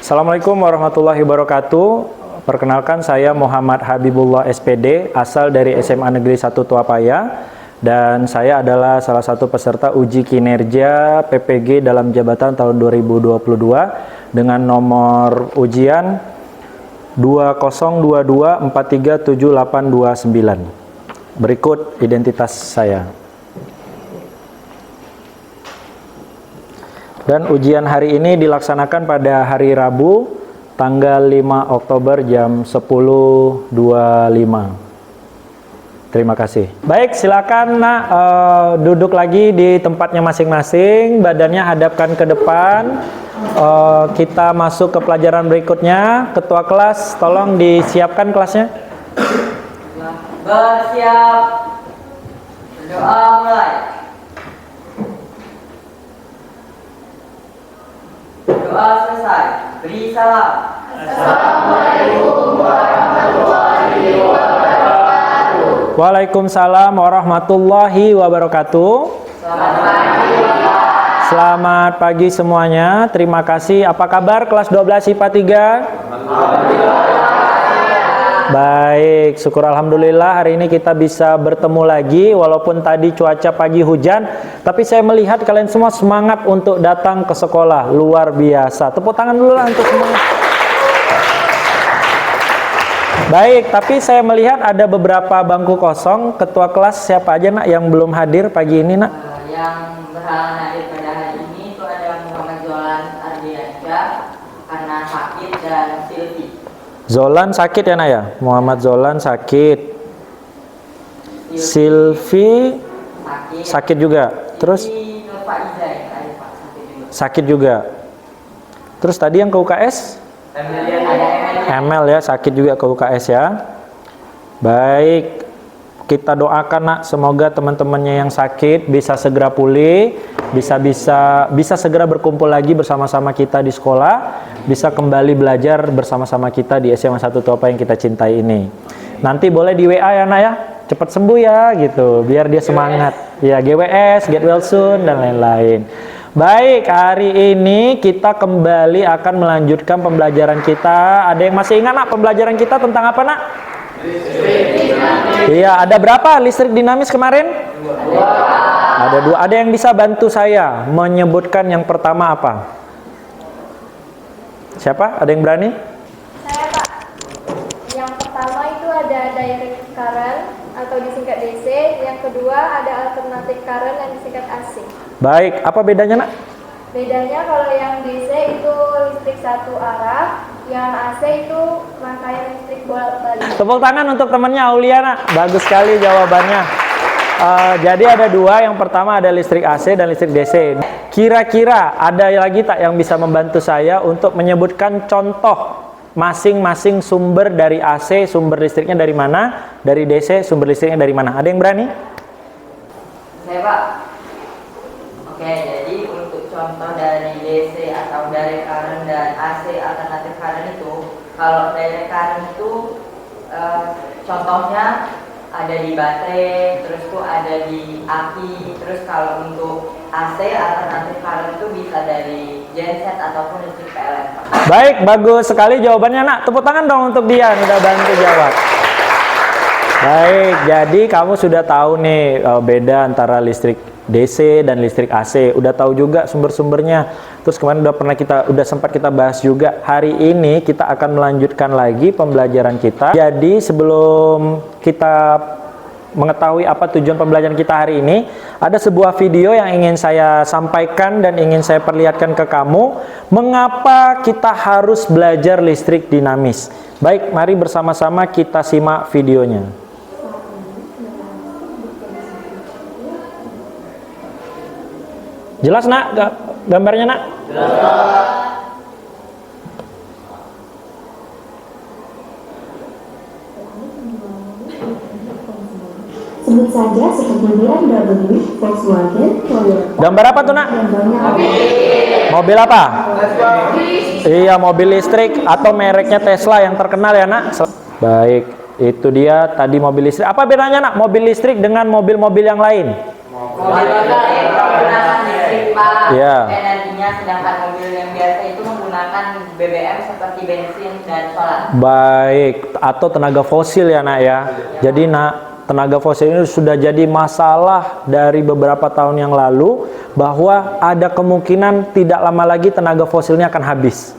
Assalamualaikum warahmatullahi wabarakatuh. Perkenalkan, saya Muhammad Habibullah SPD, asal dari SMA Negeri 1 Tuapaya, dan saya adalah salah satu peserta uji kinerja PPG dalam jabatan tahun 2022 dengan nomor ujian 2022437829. Berikut identitas saya. Dan ujian hari ini dilaksanakan pada hari Rabu, tanggal 5 Oktober jam 10.25. Terima kasih. Baik, silakan nak duduk lagi di tempatnya masing-masing, badannya hadapkan ke depan. Kita masuk ke pelajaran berikutnya. Ketua kelas, tolong disiapkan kelasnya. Bersiap. Doa mulai. Doa selesai. Beri salam. Assalamualaikum warahmatullahi wabarakatuh. Waalaikumsalam warahmatullahi wabarakatuh. Selamat pagi. Selamat pagi semuanya. Terima kasih. Apa kabar kelas 12 IPA 3? Baik, syukur alhamdulillah hari ini kita bisa bertemu lagi. Walaupun tadi cuaca pagi hujan, tapi saya melihat kalian semua semangat untuk datang ke sekolah. Luar biasa. Tepuk tangan dulu lah untuk semuanya. Baik, tapi saya melihat ada beberapa bangku kosong. Ketua kelas siapa aja nak yang belum hadir pagi ini nak? Yang berhalangan hadir pada hari ini itu ada Muhammad Zolan Ardiansyah karena sakit, dan Silvi. Zolan sakit ya nak ya? Muhammad Zolan sakit. Silvi sakit juga. Terus sakit juga. Terus tadi yang ke UKS? ML ya, sakit juga ke UKS ya. Baik, kita doakan nak, semoga teman-temannya yang sakit bisa segera pulih, bisa segera berkumpul lagi bersama-sama kita di sekolah, bisa kembali belajar bersama-sama kita di SMA 1 Tuapaya yang kita cintai ini. Nanti boleh di WA ya nak ya, cepat sembuh ya gitu, biar dia semangat. Ya, GWS, get well soon dan lain-lain. Baik, hari ini kita kembali akan melanjutkan pembelajaran kita. Ada yang masih ingat nak pembelajaran kita tentang apa nak? Iya, ada berapa listrik dinamis kemarin? Ada 2. Ada yang bisa bantu saya menyebutkan yang pertama apa? Siapa? Ada yang berani? Saya Pak. Yang pertama itu ada direct current atau disingkat DC. Yang kedua ada alternative current yang disingkat AC. Baik, apa bedanya nak? Bedanya kalau yang DC itu listrik satu arah, yang AC itu rangkaian listrik bolak-balik. Tepuk tangan untuk temannya Auliana. Bagus sekali jawabannya. Jadi ada 2. Yang pertama ada listrik AC dan listrik DC. Kira-kira ada lagi tak yang bisa membantu saya untuk menyebutkan contoh masing-masing sumber dari AC, sumber listriknya dari mana? Dari DC, sumber listriknya dari mana? Ada yang berani? Saya Pak. Oke, jadi untuk contoh dari DC atau direct current dan AC alternative current itu, kalau direct current itu contohnya ada di baterai, terus tuh ada di aki. Terus kalau untuk AC alternative current itu bisa dari genset ataupun listrik PLN. Baik, bagus sekali jawabannya nak. Tepuk tangan dong untuk dia, udah bantu jawab. Baik, jadi kamu sudah tahu nih beda antara listrik DC dan listrik AC. Udah tahu juga sumber-sumbernya. Terus kemarin udah sempat kita bahas juga. Hari ini kita akan melanjutkan lagi pembelajaran kita. Jadi sebelum kita mengetahui apa tujuan pembelajaran kita hari ini, ada sebuah video yang ingin saya sampaikan dan ingin saya perlihatkan ke kamu. Mengapa kita harus belajar listrik dinamis? Baik, mari bersama-sama kita simak videonya. Jelas nak gambarnya nak? Jelas. Sebut saja seperti BMW, Volkswagen, Toyota. Gambar apa tuh nak? Mobil apa? Iya, mobil listrik atau mereknya Tesla yang terkenal ya nak. Baik, itu dia tadi mobil listrik. Apa bedanya nak mobil listrik dengan mobil-mobil yang lain? Mobil listrik Pak. Iya. Energinya, sedangkan mobil yang biasa itu menggunakan BBM seperti bensin dan solar. Baik, atau tenaga fosil ya nak ya. Jadi nak, tenaga fosil ini sudah jadi masalah dari beberapa tahun yang lalu, bahwa ada kemungkinan tidak lama lagi tenaga fosilnya akan habis.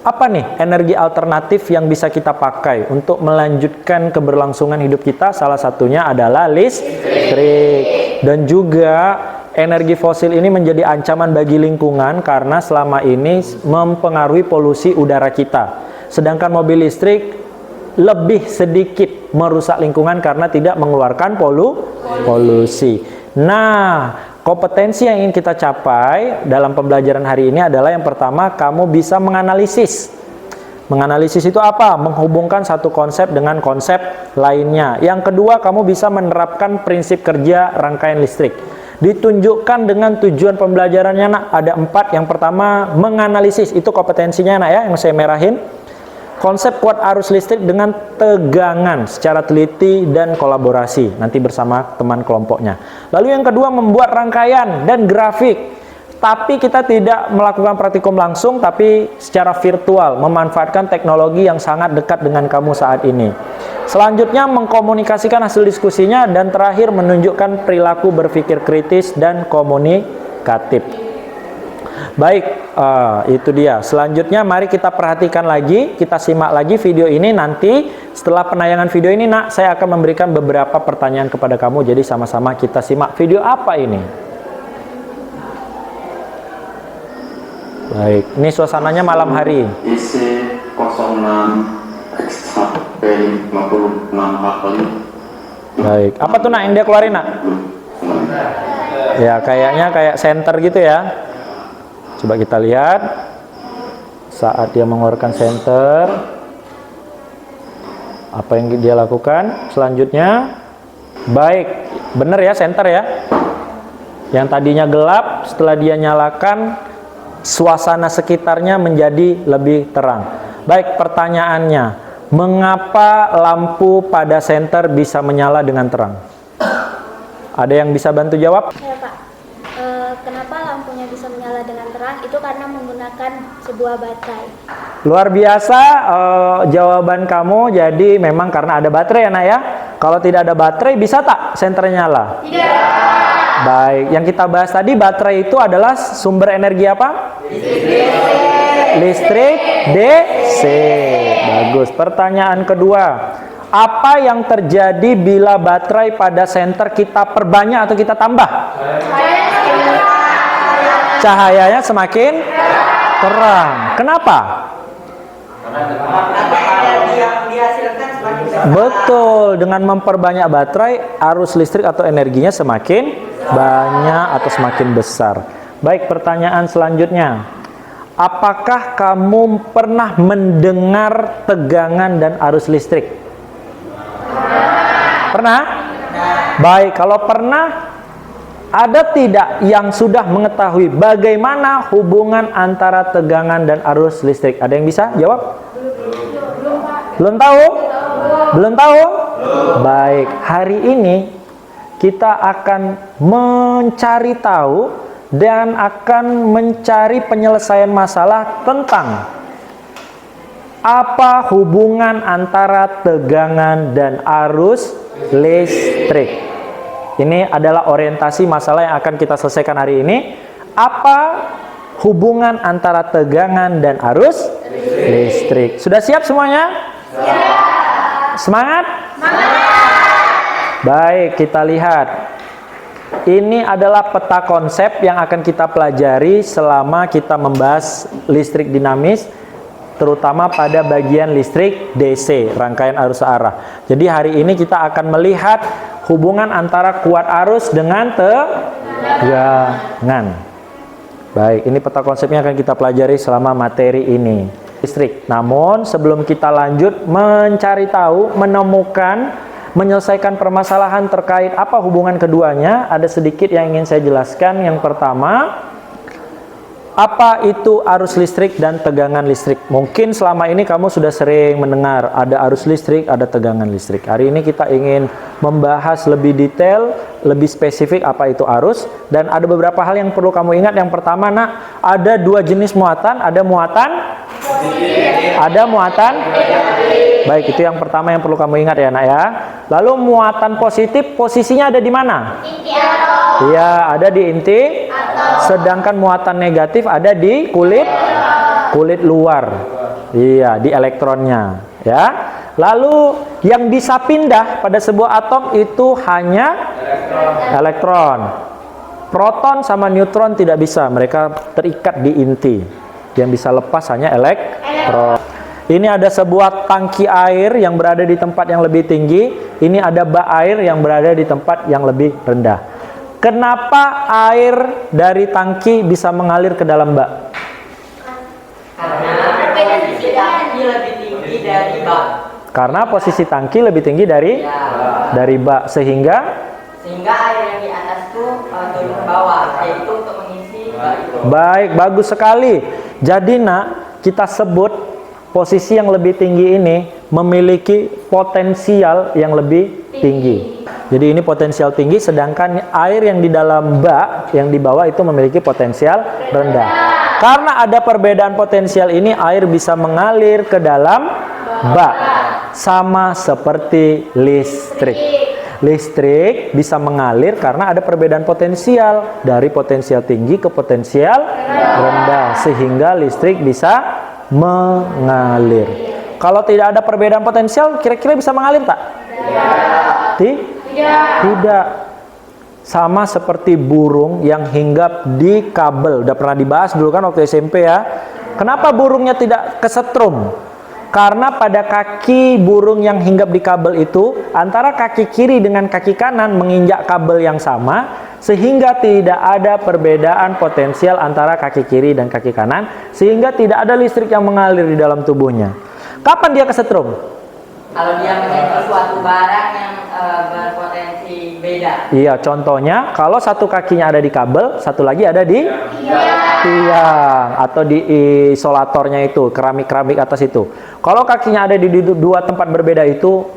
Apa nih energi alternatif yang bisa kita pakai untuk melanjutkan keberlangsungan hidup kita? Salah satunya adalah listrik. Dan juga energi fosil ini menjadi ancaman bagi lingkungan karena selama ini mempengaruhi polusi udara kita. Sedangkan mobil listrik lebih sedikit merusak lingkungan karena tidak mengeluarkan polusi. Nah, kompetensi yang ingin kita capai dalam pembelajaran hari ini adalah yang pertama, kamu bisa menganalisis. Menganalisis itu apa? Menghubungkan satu konsep dengan konsep lainnya. Yang kedua, kamu bisa menerapkan prinsip kerja rangkaian listrik. Ditunjukkan dengan tujuan pembelajarannya nak, ada 4. Yang pertama, menganalisis, itu kompetensinya nak ya, yang saya merahin. Konsep kuat arus listrik dengan tegangan secara teliti dan kolaborasi, nanti bersama teman kelompoknya. Lalu yang kedua, membuat rangkaian dan grafik, tapi kita tidak melakukan praktikum langsung, tapi secara virtual, memanfaatkan teknologi yang sangat dekat dengan kamu saat ini. Selanjutnya, mengkomunikasikan hasil diskusinya, dan terakhir menunjukkan perilaku berpikir kritis dan komunikatif. Baik, itu dia. Selanjutnya mari kita perhatikan lagi, kita simak lagi video ini. Nanti setelah penayangan video ini nak, saya akan memberikan beberapa pertanyaan kepada kamu. Jadi sama-sama kita simak video apa ini. Baik, ini suasananya malam hari. IC 06 P56 kali. Baik, apa tuh nak yang dia keluarin nak? Ya kayaknya kayak senter gitu ya. Coba kita lihat saat dia mengeluarkan senter, apa yang dia lakukan selanjutnya. Baik, bener ya, senter ya. Yang tadinya gelap, setelah dia nyalakan, suasana sekitarnya menjadi lebih terang. Baik, pertanyaannya, mengapa lampu pada senter bisa menyala dengan terang? Ada yang bisa bantu jawab? Ya Pak, kenapa lampunya bisa menyala dengan terang? Itu karena menggunakan sebuah baterai. Luar biasa jawaban kamu. Jadi memang karena ada baterai ya nak ya. Kalau tidak ada baterai bisa tak senternya nyala? Tidak. Baik, yang kita bahas tadi baterai itu adalah sumber energi apa? Listrik DC. Bagus. Pertanyaan kedua, apa yang terjadi bila baterai pada senter kita perbanyak atau kita tambah? Cahayanya semakin terang. Kenapa? Betul, dengan memperbanyak baterai, arus listrik atau energinya semakin banyak atau semakin besar. Baik, pertanyaan selanjutnya. Apakah kamu pernah mendengar tegangan dan arus listrik? Pernah? Baik, kalau pernah, ada tidak yang sudah mengetahui bagaimana hubungan antara tegangan dan arus listrik? Ada yang bisa jawab? Belum tahu? Belum tahu? Baik, hari ini kita akan mencari tahu dan akan mencari penyelesaian masalah tentang apa hubungan antara tegangan dan arus listrik. Ini adalah orientasi masalah yang akan kita selesaikan hari ini. Apa hubungan antara tegangan dan arus listrik? Sudah siap semuanya? Siap. Semangat? Semangat. Baik, kita lihat. Ini adalah peta konsep yang akan kita pelajari selama kita membahas listrik dinamis, terutama pada bagian listrik DC, rangkaian arus arah. Jadi hari ini kita akan melihat hubungan antara kuat arus dengan tegangan. Baik, ini peta konsepnya akan kita pelajari selama materi ini, listrik. Namun sebelum kita lanjut mencari tahu, menemukan, menyelesaikan permasalahan terkait apa hubungan keduanya, ada sedikit yang ingin saya jelaskan. Yang pertama, Apa itu arus listrik dan tegangan listrik? Mungkin selama ini kamu sudah sering mendengar ada arus listrik, ada tegangan listrik. Hari ini kita ingin membahas lebih detail, lebih spesifik apa itu arus. Dan ada beberapa hal yang perlu kamu ingat. Yang pertama, nak, ada dua jenis muatan. Ada muatan positif, ada muatan negatif. Baik, itu yang pertama yang perlu kamu ingat ya, nak ya. Lalu muatan positif posisinya ada di mana? Inti atom. Iya, ada di inti atom. Sedangkan muatan negatif ada di kulit luar. Iya, di elektronnya, ya. Lalu yang bisa pindah pada sebuah atom itu hanya elektron. Proton sama neutron tidak bisa, mereka terikat di inti. Yang bisa lepas hanya elektron. Ini ada sebuah tangki air yang berada di tempat yang lebih tinggi. Ini ada bak air yang berada di tempat yang lebih rendah. Kenapa air dari tangki bisa mengalir ke dalam bak? Karena posisi tangki lebih tinggi dari bak. Karena posisi tangki lebih tinggi dari bak, sehingga air yang di atas itu turun ke bawah, yaitu untuk mengisi bak itu. Baik, bagus sekali. Jadi, nak, kita sebut posisi yang lebih tinggi ini memiliki potensial yang lebih tinggi. Jadi ini potensial tinggi, sedangkan air yang di dalam bak yang di bawah itu memiliki potensial rendah. Karena ada perbedaan potensial ini, air bisa mengalir ke dalam bak. Sama seperti listrik. Listrik bisa mengalir karena ada perbedaan potensial dari potensial tinggi ke potensial rendah, sehingga listrik bisa mengalir. Kalau tidak ada perbedaan potensial, kira-kira bisa mengalir tak? Tidak. Sama seperti burung yang hinggap di kabel. Udah pernah dibahas dulu kan waktu SMP ya. Kenapa burungnya tidak kesetrum? Karena pada kaki burung yang hinggap di kabel itu, antara kaki kiri dengan kaki kanan menginjak kabel yang sama, sehingga tidak ada perbedaan potensial antara kaki kiri dan kaki kanan, sehingga tidak ada listrik yang mengalir di dalam tubuhnya. Kapan dia kesetrum? Kalau dia menyentuh suatu barang yang berpotensi beda. Iya, contohnya kalau satu kakinya ada di kabel, satu lagi ada di tiang atau di isolatornya itu, keramik-keramik atas itu. Kalau kakinya ada di dua tempat berbeda itu,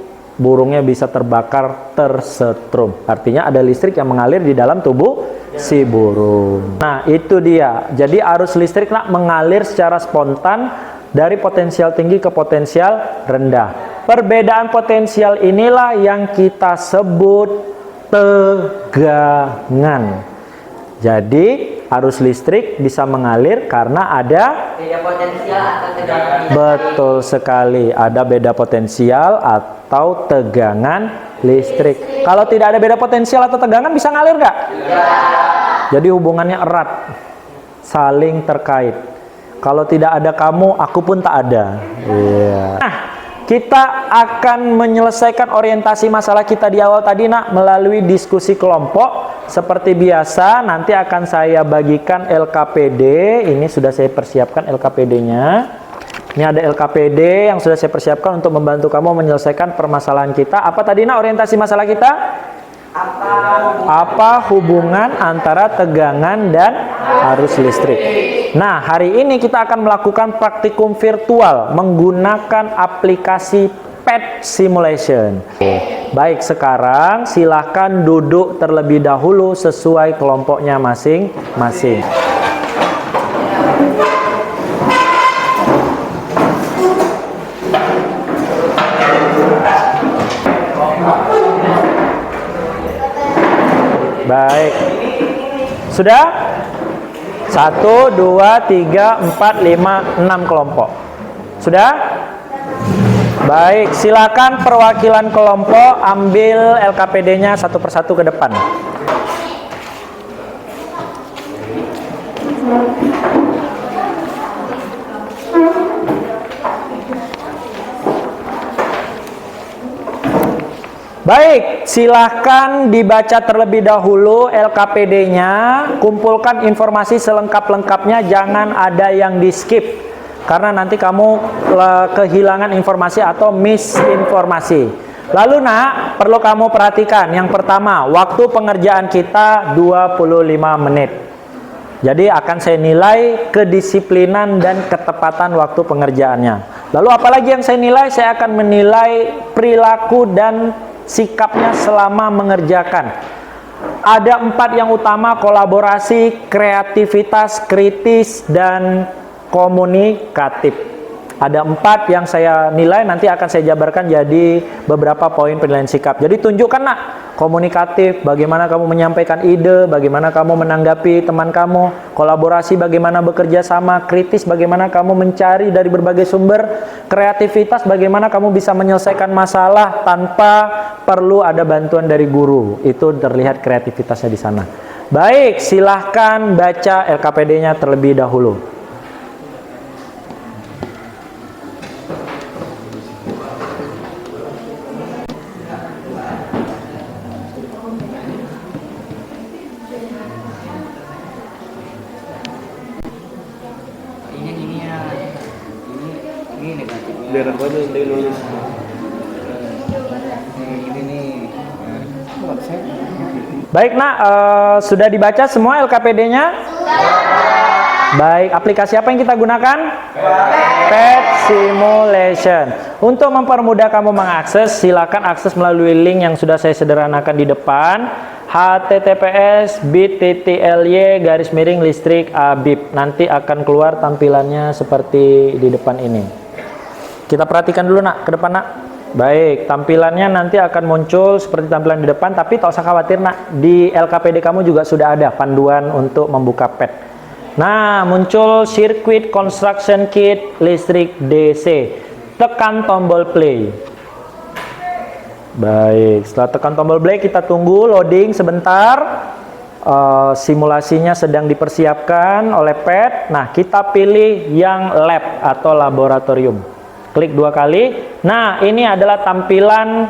burungnya bisa terbakar, tersetrum. Artinya ada listrik yang mengalir di dalam tubuh si burung. Nah, itu dia. Jadi arus listrik, nak, mengalir secara spontan dari potensial tinggi ke potensial rendah. Perbedaan potensial inilah yang kita sebut tegangan. Jadi arus listrik bisa mengalir karena ada beda potensial atau tegangan. Betul sekali, ada beda potensial atau tegangan listrik. Kalau tidak ada beda potensial atau tegangan, bisa ngalir nggak? Jadi hubungannya erat, saling terkait. Kalau tidak ada kamu, aku pun tak ada. Nah, kita akan menyelesaikan orientasi masalah kita di awal tadi, nak, melalui diskusi kelompok. Seperti biasa, nanti akan saya bagikan LKPD. Ini sudah saya persiapkan LKPD-nya. Ini ada LKPD yang sudah saya persiapkan untuk membantu kamu menyelesaikan permasalahan kita. Apa tadi, nak, orientasi masalah kita? Apa hubungan antara tegangan dan arus listrik? Nah, hari ini kita akan melakukan praktikum virtual menggunakan aplikasi PET Simulation. Baik, sekarang silahkan duduk terlebih dahulu sesuai kelompoknya masing-masing. Baik. Sudah? 1, 2, 3, 4, 5, 6 kelompok. Sudah? Baik, silakan perwakilan kelompok ambil LKPD-nya satu persatu ke depan. Baik, silahkan dibaca terlebih dahulu LKPD-nya, kumpulkan informasi selengkap-lengkapnya, jangan ada yang di-skip. Karena nanti kamu kehilangan informasi atau misinformasi. Lalu, nak, perlu kamu perhatikan. Yang pertama, waktu pengerjaan kita 25 menit. Jadi akan saya nilai kedisiplinan dan ketepatan waktu pengerjaannya. Lalu apalagi yang saya nilai? Saya akan menilai perilaku dan sikapnya selama mengerjakan. Ada 4 yang utama: kolaborasi, kreativitas, kritis, dan komunikatif. Ada 4 yang saya nilai, nanti akan saya jabarkan jadi beberapa poin penilaian sikap. Jadi tunjukkan nak, komunikatif, bagaimana kamu menyampaikan ide, bagaimana kamu menanggapi teman kamu, kolaborasi, bagaimana bekerja sama, kritis, bagaimana kamu mencari dari berbagai sumber, kreativitas, bagaimana kamu bisa menyelesaikan masalah tanpa perlu ada bantuan dari guru. Itu terlihat kreativitasnya di sana. Baik, silahkan baca LKPD-nya terlebih dahulu. Ini negatifnya. Biar aku aja yang nulis. Ini nih. Baik nak, sudah dibaca semua LKPD-nya? Baik, aplikasi apa yang kita gunakan? PET Simulation. Untuk mempermudah kamu mengakses, silakan akses melalui link yang sudah saya sederhanakan di depan. https://bit.ly/listrik-abib. Nanti akan keluar tampilannya seperti di depan ini. Kita perhatikan dulu nak, ke depan nak. Baik, tampilannya nanti akan muncul seperti tampilan di depan, tapi tak usah khawatir nak, di LKPD kamu juga sudah ada panduan untuk membuka PET. Nah, muncul Circuit Construction Kit listrik DC. Tekan tombol play. Baik, setelah tekan tombol play kita tunggu loading sebentar. Simulasinya sedang dipersiapkan oleh PET. Nah, kita pilih yang lab atau laboratorium. Klik 2 kali. Nah, ini adalah tampilan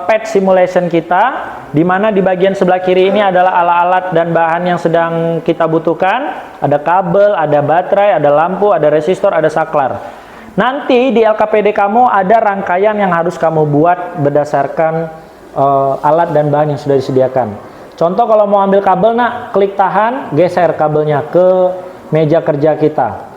PET simulation kita, di mana di bagian sebelah kiri ini adalah alat-alat dan bahan yang sedang kita butuhkan. Ada kabel, ada baterai, ada lampu, ada resistor, ada saklar. Nanti di LKPD kamu ada rangkaian yang harus kamu buat berdasarkan alat dan bahan yang sudah disediakan. Contoh kalau mau ambil kabel nak, klik tahan, geser kabelnya ke meja kerja kita.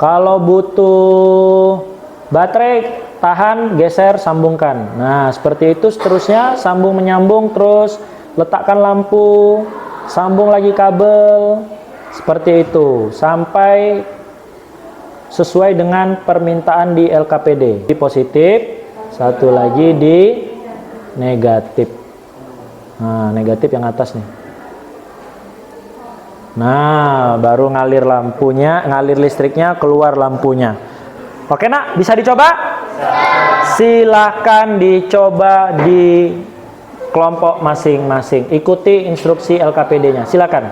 Kalau butuh baterai, tahan, geser, sambungkan. Nah, seperti itu seterusnya, sambung menyambung, terus letakkan lampu, sambung lagi kabel, seperti itu sampai sesuai dengan permintaan di LKPD. Di positif, satu lagi di negatif. Nah, negatif yang atas nih. Nah, baru ngalir lampunya, ngalir listriknya, keluar lampunya. Oke nak, bisa dicoba? Silahkan dicoba di kelompok masing-masing. Ikuti instruksi LKPD-nya. Silakan.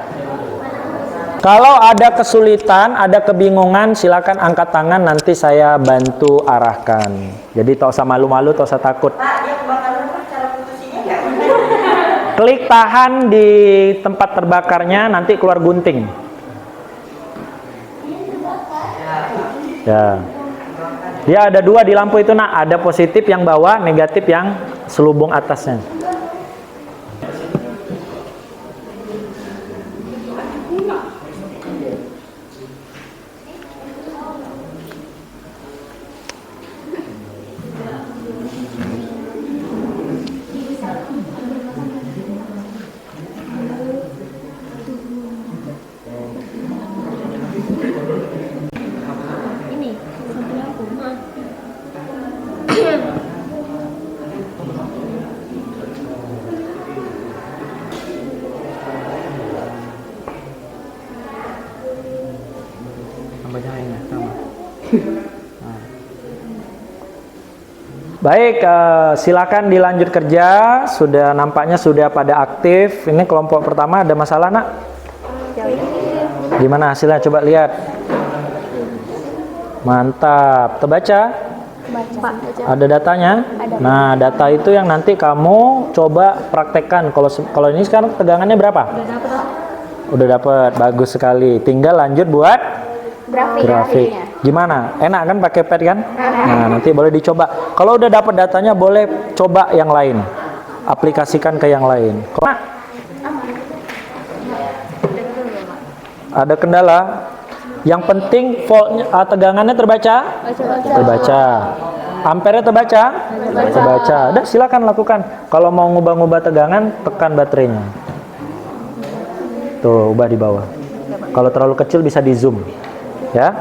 Kalau ada kesulitan, ada kebingungan, silakan angkat tangan. Nanti saya bantu arahkan. Jadi tak usah malu-malu, tak usah takut. Pak, dia kebakaran cara putusinya nggak? Klik tahan di tempat terbakarnya, nanti keluar gunting. Ya. Dia ada 2 di lampu itu nak, ada positif yang bawah, negatif yang selubung atasnya. Baik, silakan dilanjut kerja. Sudah nampaknya sudah pada aktif. Ini kelompok pertama ada masalah nak? Gimana hasilnya? Coba lihat. Mantap. Terbaca? Ada datanya? Nah, data itu yang nanti kamu coba praktekkan. Kalau ini sekarang tegangannya berapa? Udah dapat. Bagus sekali. Tinggal lanjut buat grafik. Gimana? Enak kan pakai pad kan? Nah, nanti boleh dicoba. Kalau udah dapat datanya boleh coba yang lain. Aplikasikan ke yang lain. Ada kendala? Yang penting voltnya, tegangannya terbaca? Terbaca. Ampere terbaca? Terbaca. Udah, silakan lakukan. Kalau mau ngubah-ngubah tegangan, tekan baterainya. Tuh, ubah di bawah. Kalau terlalu kecil bisa di zoom. Ya.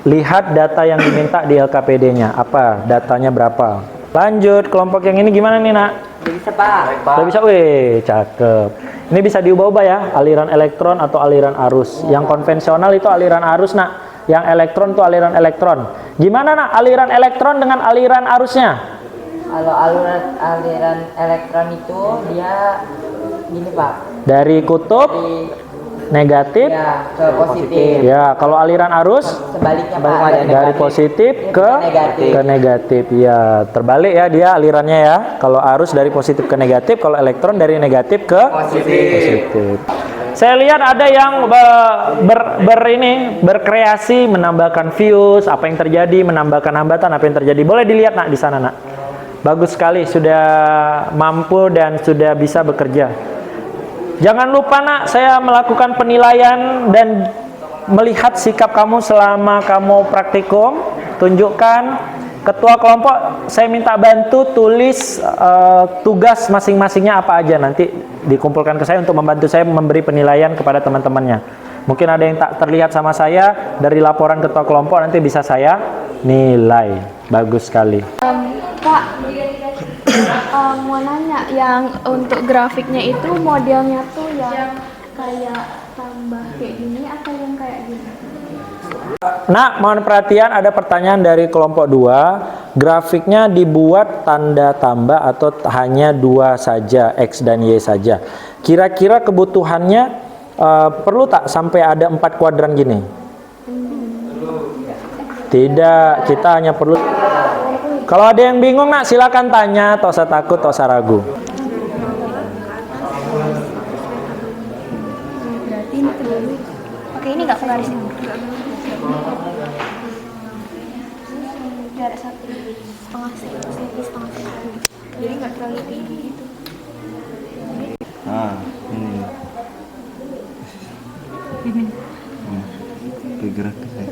Lihat data yang diminta di LKPD-nya. Apa? Datanya berapa? Lanjut, kelompok yang ini gimana nih, Nak? Bisa Pak. Udah bisa, wih, cakep. Ini bisa diubah-ubah ya, aliran elektron atau aliran arus. Yang konvensional itu aliran arus, Nak. Yang elektron itu aliran elektron. Gimana, Nak, aliran elektron dengan aliran arusnya? Kalau aliran elektron itu dia gini Pak. Dari kutub Di negatif ya ke positif. ya, kalau aliran arus Sebaliknya Pak. dari positif ke negatif. Ya, terbalik ya dia alirannya ya. Kalau arus dari positif ke negatif, kalau elektron dari negatif ke positif. Saya lihat ada yang berkreasi, menambahkan fuse, apa yang terjadi, menambahkan hambatan, apa yang terjadi. Boleh dilihat, Nak, di sana, Nak. Bagus sekali, sudah mampu dan sudah bisa bekerja. Jangan lupa, Nak, saya melakukan penilaian dan melihat sikap kamu selama kamu praktikum. Tunjukkan. Ketua kelompok, saya minta bantu tulis tugas masing-masingnya apa aja. Nanti dikumpulkan ke saya untuk membantu saya memberi penilaian kepada teman-temannya. Mungkin ada yang tak terlihat sama saya, dari laporan ketua kelompok nanti bisa saya nilai. Bagus sekali. Pak, mau nanya, yang untuk grafiknya itu modelnya tuh yang kayak tambah kayak gini atau yang kayak gini? Nah, mohon perhatian, ada pertanyaan dari kelompok 2. Grafiknya dibuat tanda tambah atau hanya 2 saja, X dan Y saja. Kira-kira kebutuhannya perlu tak sampai ada 4 kuadran gini? Tidak, kita hanya perlu. Kalau ada yang bingung, Nak, silakan tanya, tak usah takut, tak usah ragu. Berarti ini terlalu. Oke, ini nggak garis ini. Jarak 1,5 cm. Jadi nggak terlalu tinggi gitu. Bergerak ke saya.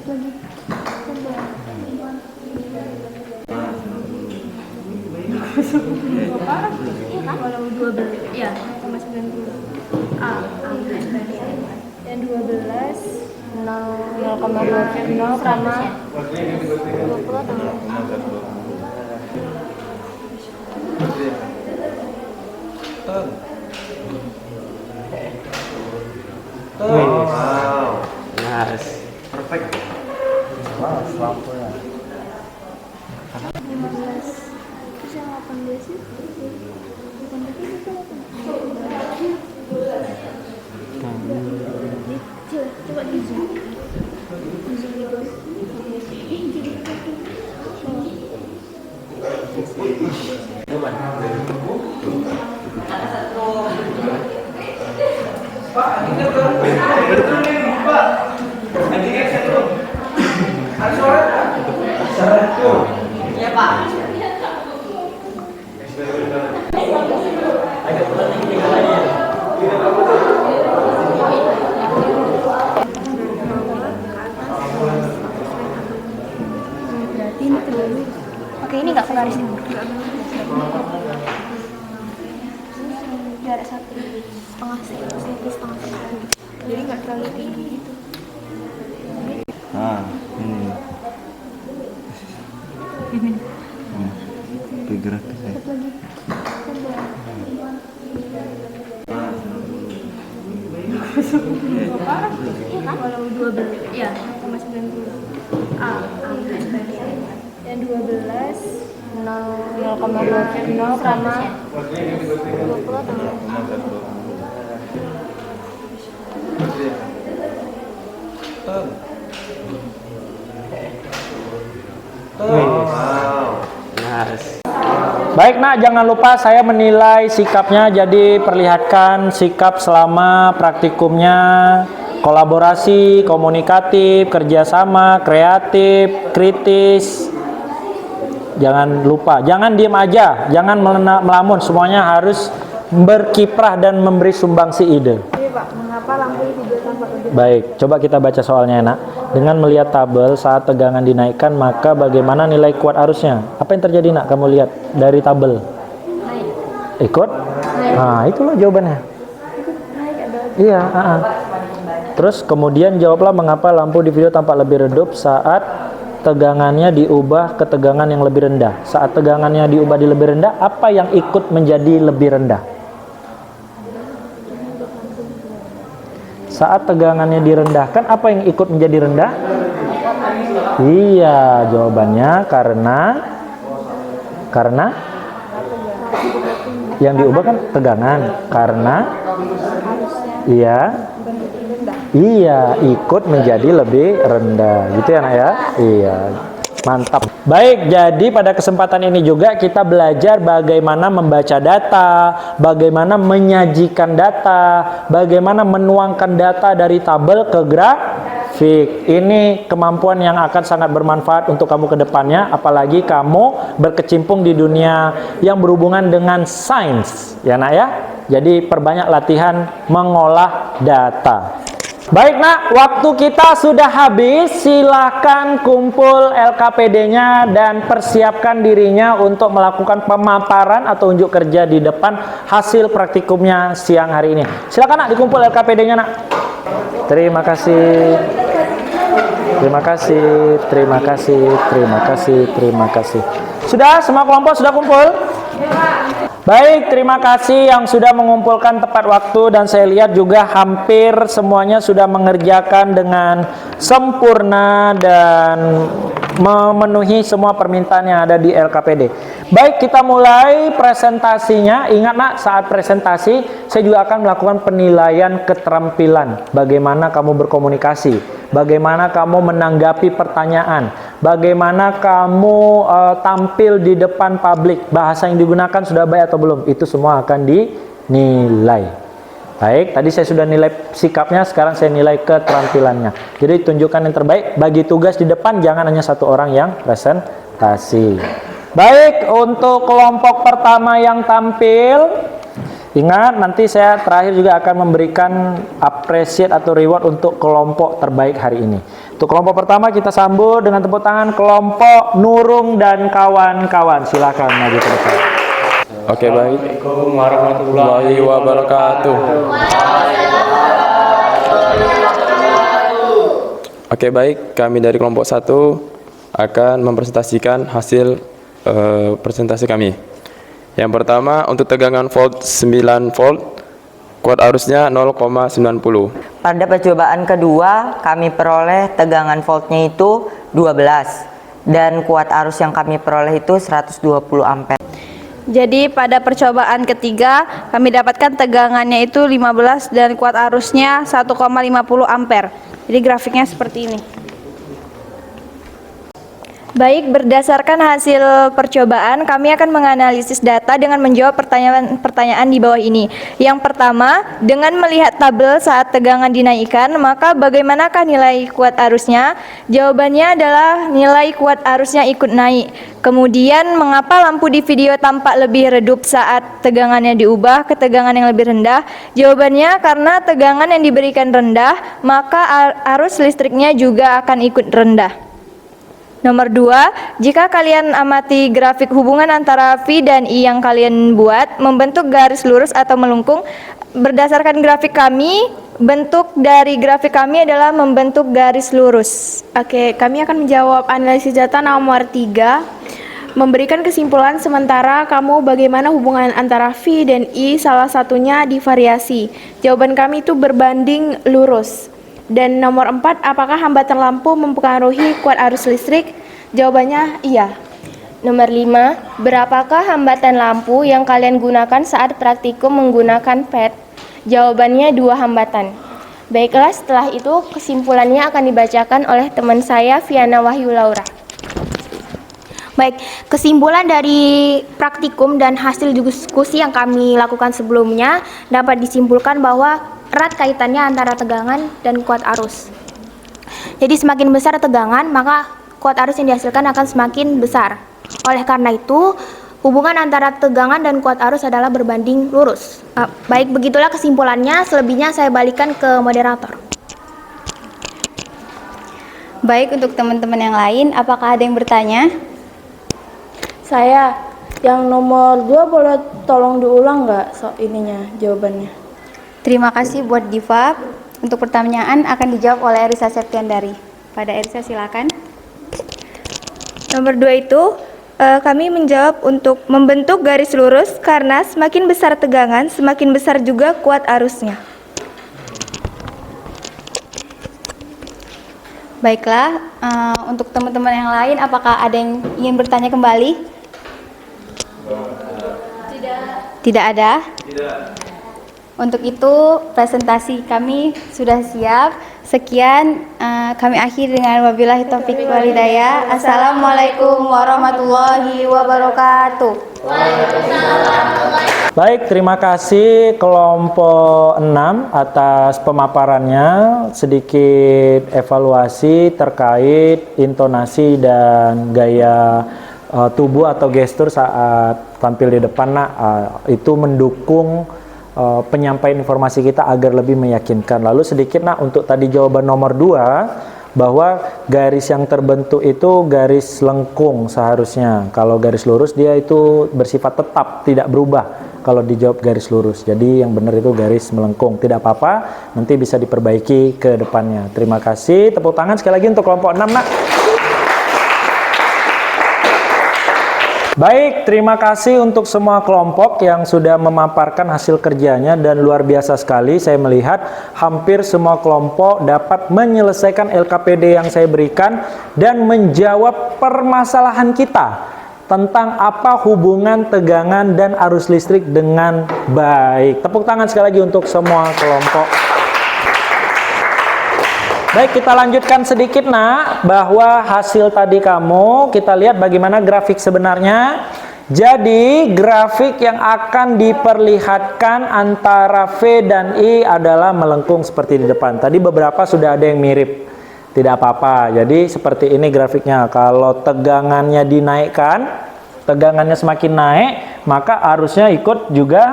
Kalau 12 ya 0,90 dan 12 0,20 sama 20 atau Wow. Yes. Perfect. Wow, lampunya. 15 terus yang 18 sih bukan begini itu coba di zoom di bawah. Iya Pak. Berarti ini terlalu. Oke, ini nggak garis ini. Jarak 1,5 cm. Jadi nggak terlalu tinggi gitu. Bergerak ke saya. Kalau 12 ya 0,90 dan 12 0,20 sama 20 atau Wow. Yes. Baik, Nak, jangan lupa saya menilai sikapnya, jadi perlihatkan sikap selama praktikumnya, kolaborasi, komunikatif, kerjasama, kreatif, kritis. Jangan lupa, jangan diem aja, jangan melamun, semuanya harus berkiprah dan memberi sumbangsi ide. Iya Pak. Mengapa lampu di video tampak lebih? Baik, coba kita baca soalnya nak. Dengan melihat tabel saat tegangan dinaikkan, maka bagaimana nilai kuat arusnya? Apa yang terjadi nak kamu lihat dari tabel? Naik. Ikut? Nah, itulah jawabannya. Naik ada. Iya, Terus kemudian jawablah mengapa lampu di video tampak lebih redup saat tegangannya diubah ke tegangan yang lebih rendah. Saat tegangannya diubah di lebih rendah, apa yang ikut menjadi lebih rendah? Saat tegangannya direndahkan, apa yang ikut menjadi rendah? Iya, jawabannya karena yang diubah kan tegangan. Karena iya ikut menjadi lebih rendah. Gitu ya nak ya? Iya. Mantap. Baik, jadi pada kesempatan ini juga kita belajar bagaimana membaca data, bagaimana menyajikan data, bagaimana menuangkan data dari tabel ke grafik. Ini kemampuan yang akan sangat bermanfaat untuk kamu ke depannya, apalagi kamu berkecimpung di dunia yang berhubungan dengan sains, ya nak ya. Jadi perbanyak latihan mengolah data. Baik nak, waktu kita sudah habis. Silahkan kumpul LKPD-nya dan persiapkan dirinya untuk melakukan pemaparan atau unjuk kerja di depan hasil praktikumnya siang hari ini. Silakan nak, dikumpul LKPD-nya nak. Terima kasih. Terima kasih, terima kasih, terima kasih, terima kasih. Sudah, semua kelompok sudah kumpul? Baik, terima kasih yang sudah mengumpulkan tepat waktu, dan saya lihat juga hampir semuanya sudah mengerjakan dengan sempurna dan memenuhi semua permintaan yang ada di LKPD. Baik, kita mulai presentasinya. Ingat nak, saat presentasi saya juga akan melakukan penilaian keterampilan. Bagaimana kamu berkomunikasi, bagaimana kamu menanggapi pertanyaan, bagaimana kamu tampil di depan publik, bahasa yang digunakan sudah baik atau belum, itu semua akan dinilai. Baik, tadi saya sudah nilai sikapnya, sekarang saya nilai keterampilannya. Jadi tunjukkan yang terbaik, bagi tugas di depan, jangan hanya satu orang yang presentasi. Baik, untuk kelompok pertama yang tampil, ingat nanti saya terakhir juga akan memberikan appreciate atau reward untuk kelompok terbaik hari ini. Untuk kelompok pertama kita sambut dengan tepuk tangan kelompok Nurung dan kawan-kawan. Silakan maju ke depan. Oke, baik. Assalamualaikum warahmatullahi wabarakatuh. Oke, baik. Kami dari kelompok 1 akan mempresentasikan hasil presentasi kami. Yang pertama, untuk tegangan volt 9 volt, kuat arusnya 0,90. Pada percobaan kedua, kami peroleh tegangan voltnya itu 12 dan kuat arus yang kami peroleh itu 120 ampere. Jadi pada percobaan ketiga kami dapatkan tegangannya itu 15 dan kuat arusnya 1,50 ampere. Jadi grafiknya seperti ini. Baik, berdasarkan hasil percobaan, kami akan menganalisis data dengan menjawab pertanyaan di bawah ini. Yang pertama, dengan melihat tabel saat tegangan dinaikkan, maka bagaimanakah nilai kuat arusnya? Jawabannya adalah nilai kuat arusnya ikut naik. Kemudian, mengapa lampu di video tampak lebih redup saat tegangannya diubah ke tegangan yang lebih rendah? Jawabannya karena tegangan yang diberikan rendah, maka arus listriknya juga akan ikut rendah. Nomor 2, jika kalian amati grafik hubungan antara V dan I yang kalian buat membentuk garis lurus atau melengkung, berdasarkan grafik kami, bentuk dari grafik kami adalah membentuk garis lurus. Oke, kami akan menjawab analisis data nomor 3. Memberikan kesimpulan sementara kamu bagaimana hubungan antara V dan I, salah satunya divariasi. Jawaban kami itu berbanding lurus. Dan nomor 4, apakah hambatan lampu mempengaruhi kuat arus listrik? Jawabannya iya. Nomor 5, berapakah hambatan lampu yang kalian gunakan saat praktikum menggunakan pet? Jawabannya 2 hambatan. Baiklah, setelah itu kesimpulannya akan dibacakan oleh teman saya, Viana Wahyu Laura. Baik, kesimpulan dari praktikum dan hasil diskusi yang kami lakukan sebelumnya dapat disimpulkan bahwa erat kaitannya antara tegangan dan kuat arus. Jadi semakin besar tegangan, maka kuat arus yang dihasilkan akan semakin besar. Oleh karena itu, hubungan antara tegangan dan kuat arus adalah berbanding lurus. Baik, begitulah kesimpulannya. Selebihnya saya balikan ke moderator. Baik, untuk teman-teman yang lain, apakah ada yang bertanya? Saya, yang nomor 2 boleh tolong diulang nggak jawabannya? Terima kasih buat Diva. Untuk pertanyaan akan dijawab oleh Erisa Septiandari. Pada Erisa silakan. Nomor 2 itu kami menjawab untuk membentuk garis lurus karena semakin besar tegangan, semakin besar juga kuat arusnya. Baiklah, untuk teman-teman yang lain, apakah ada yang ingin bertanya kembali? Tidak ada? Untuk itu, presentasi kami sudah siap. Sekian, kami akhiri dengan wabillahi taufiq wal hidayah. Assalamualaikum warahmatullahi wabarakatuh. Baik, terima kasih kelompok 6 atas pemaparannya. Sedikit evaluasi terkait intonasi dan gaya tubuh atau gestur saat tampil di depan. Itu mendukung penyampaian informasi kita agar lebih meyakinkan. Lalu sedikit untuk tadi jawaban nomor 2, bahwa garis yang terbentuk itu garis lengkung seharusnya. Kalau garis lurus dia itu bersifat tetap, tidak berubah kalau dijawab garis lurus. Jadi yang benar itu garis melengkung. Tidak apa-apa, nanti bisa diperbaiki ke depannya. Terima kasih. Tepuk tangan sekali lagi untuk kelompok 6, Nak. Baik, terima kasih untuk semua kelompok yang sudah memaparkan hasil kerjanya dan luar biasa sekali. Saya melihat hampir semua kelompok dapat menyelesaikan LKPD yang saya berikan dan menjawab permasalahan kita tentang apa hubungan tegangan dan arus listrik dengan baik. Tepuk tangan sekali lagi untuk semua kelompok. Baik, kita lanjutkan sedikit, Nak, bahwa hasil tadi kamu, kita lihat bagaimana grafik sebenarnya. Jadi, grafik yang akan diperlihatkan antara V dan I adalah melengkung seperti di depan. Tadi beberapa sudah ada yang mirip, tidak apa-apa. Jadi, seperti ini grafiknya. Kalau tegangannya dinaikkan, tegangannya semakin naik, maka arusnya ikut juga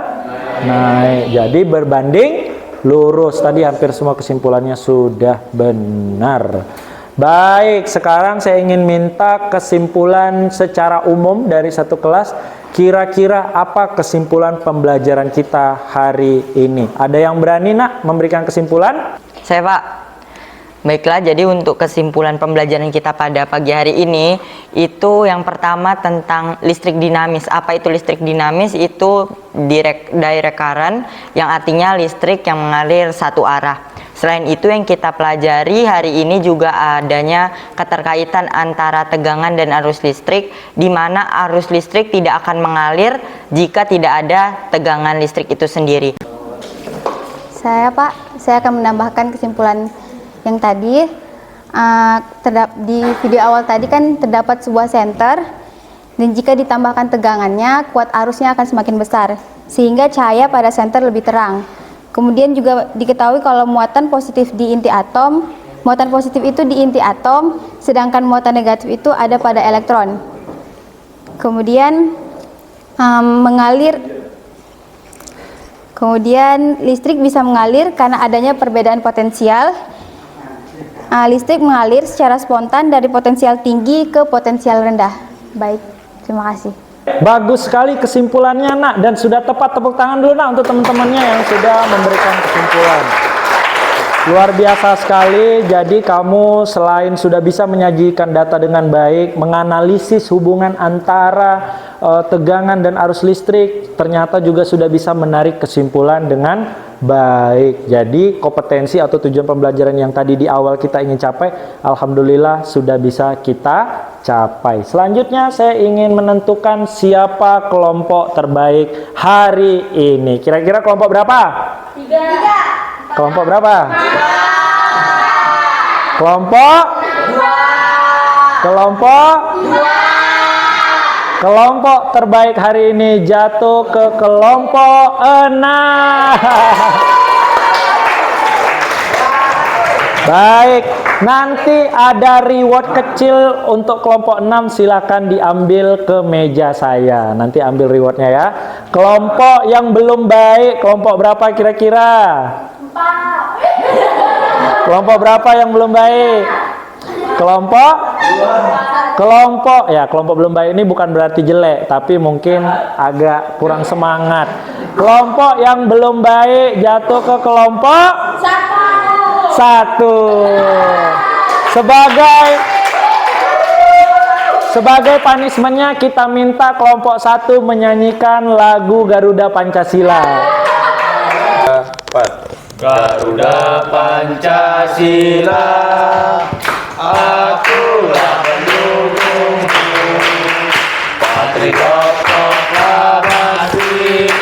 naik. Jadi, berbanding lurus. Tadi hampir semua kesimpulannya sudah benar. Baik, sekarang saya ingin minta kesimpulan secara umum dari satu kelas. Kira-kira apa kesimpulan pembelajaran kita hari ini? Ada yang berani, Nak, memberikan kesimpulan? Saya, Pak. Baiklah, jadi untuk kesimpulan pembelajaran kita pada pagi hari ini, itu yang pertama tentang listrik dinamis. Apa itu listrik dinamis? Itu direct current, yang artinya listrik yang mengalir satu arah. Selain itu yang kita pelajari hari ini juga adanya keterkaitan antara tegangan dan arus listrik, di mana arus listrik tidak akan mengalir jika tidak ada tegangan listrik itu sendiri. Saya akan menambahkan kesimpulan yang tadi. Di video awal tadi kan terdapat sebuah senter, dan jika ditambahkan tegangannya, kuat arusnya akan semakin besar sehingga cahaya pada senter lebih terang. Kemudian juga diketahui kalau muatan positif di inti atom, muatan positif itu di inti atom, sedangkan muatan negatif itu ada pada elektron. Kemudian kemudian listrik bisa mengalir karena adanya perbedaan potensial. Listrik mengalir secara spontan dari potensial tinggi ke potensial rendah. Baik, terima kasih. Bagus sekali kesimpulannya, Nak, dan sudah tepat. Tepuk tangan dulu, Nak, untuk teman-temannya yang sudah memberikan kesimpulan. Luar biasa sekali. Jadi kamu selain sudah bisa menyajikan data dengan baik, menganalisis hubungan antara tegangan dan arus listrik, ternyata juga sudah bisa menarik kesimpulan dengan baik. Jadi kompetensi atau tujuan pembelajaran yang tadi di awal kita ingin capai, alhamdulillah sudah bisa kita capai. Selanjutnya saya ingin menentukan siapa kelompok terbaik hari ini. Kira-kira kelompok berapa? 3. Kelompok berapa? 2. Kelompok? 2. Kelompok? 2. Kelompok terbaik hari ini jatuh ke kelompok 6. Baik, nanti ada reward kecil untuk kelompok 6, silakan diambil ke meja saya. Nanti ambil rewardnya ya. Kelompok yang belum baik, kelompok berapa kira-kira? 4. Kelompok berapa yang belum baik? Kelompok belum baik ini bukan berarti jelek, tapi mungkin agak kurang semangat. Kelompok yang belum baik jatuh ke kelompok 1. Sebagai punishment-nya kita minta kelompok 1 menyanyikan lagu Garuda Pancasila. 4. Garuda Pancasila, akulah pendukungmu, patriot proklamasi,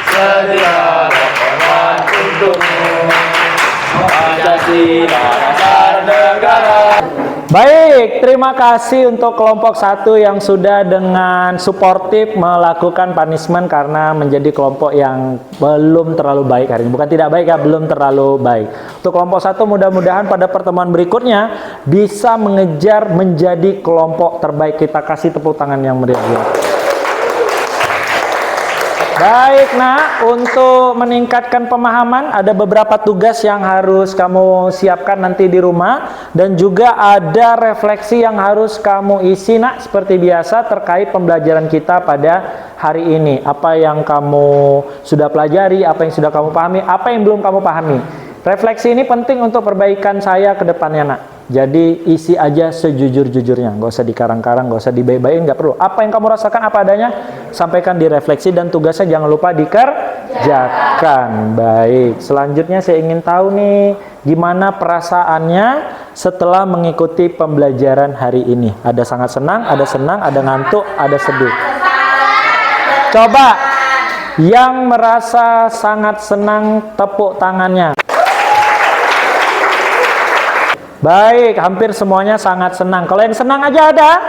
sedia laporan untukmu, Pancasila dasar negara. Baik, terima kasih untuk kelompok 1 yang sudah dengan suportif melakukan punishment karena menjadi kelompok yang belum terlalu baik hari ini. Bukan tidak baik ya, belum terlalu baik. Untuk kelompok 1 mudah-mudahan pada pertemuan berikutnya bisa mengejar menjadi kelompok terbaik. Kita kasih tepuk tangan yang meriah. Baik, Nak, untuk meningkatkan pemahaman ada beberapa tugas yang harus kamu siapkan nanti di rumah, dan juga ada refleksi yang harus kamu isi, Nak, seperti biasa terkait pembelajaran kita pada hari ini. Apa yang kamu sudah pelajari, apa yang sudah kamu pahami, apa yang belum kamu pahami. Refleksi ini penting untuk perbaikan saya ke depannya, Nak. Jadi isi aja sejujur-jujurnya, nggak usah dikarang-karang, nggak usah dibaik-baikin, nggak perlu. Apa yang kamu rasakan apa adanya, sampaikan di refleksi, dan tugasnya jangan lupa dikerjakan. Baik, selanjutnya saya ingin tahu nih, gimana perasaannya setelah mengikuti pembelajaran hari ini? Ada sangat senang, ada ngantuk, ada sedih. Coba yang merasa sangat senang tepuk tangannya. Baik, hampir semuanya sangat senang. Kalau yang senang aja ada?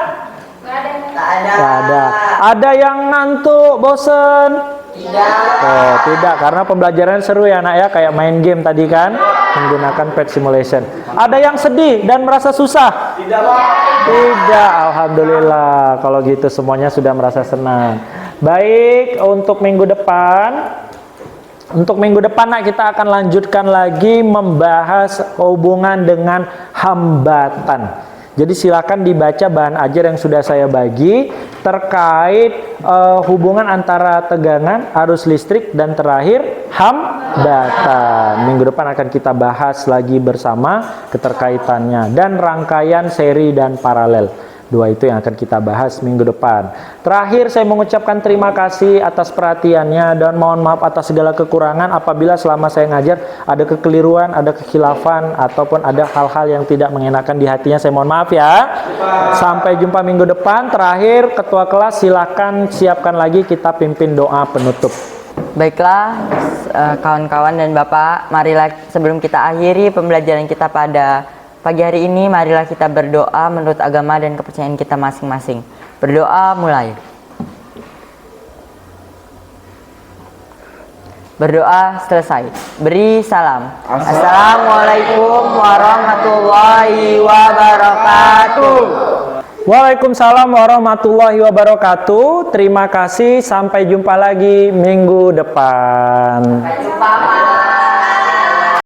Nggak ada. Ada yang ngantuk, bosen? Tidak. Oh, tidak, karena pembelajaran seru ya, Nak, ya, kayak main game tadi kan, menggunakan pet simulation. Ada yang sedih dan merasa susah? Tidak, alhamdulillah. Kalau gitu semuanya sudah merasa senang. Baik, untuk minggu depan, Nak, kita akan lanjutkan lagi membahas hubungan dengan hambatan. Jadi silakan dibaca bahan ajar yang sudah saya bagi terkait hubungan antara tegangan, arus listrik, dan terakhir hambatan. Minggu depan akan kita bahas lagi bersama keterkaitannya dan rangkaian seri dan paralel. Dua itu yang akan kita bahas minggu depan. Terakhir saya mengucapkan terima kasih atas perhatiannya dan mohon maaf atas segala kekurangan apabila selama saya ngajar ada kekeliruan, ada kekhilafan, ataupun ada hal-hal yang tidak mengenakan di hatinya. Saya mohon maaf ya. Sampai jumpa minggu depan. Terakhir, ketua kelas silakan siapkan lagi, kita pimpin doa penutup. Baiklah, kawan-kawan dan Bapak, marilah sebelum kita akhiri pembelajaran kita pada pagi hari ini, marilah kita berdoa menurut agama dan kepercayaan kita masing-masing. Berdoa mulai. Berdoa selesai. Beri salam. Assalamualaikum warahmatullahi wabarakatuh. Waalaikumsalam warahmatullahi wabarakatuh. Terima kasih, sampai jumpa lagi minggu depan. Sampai jumpa.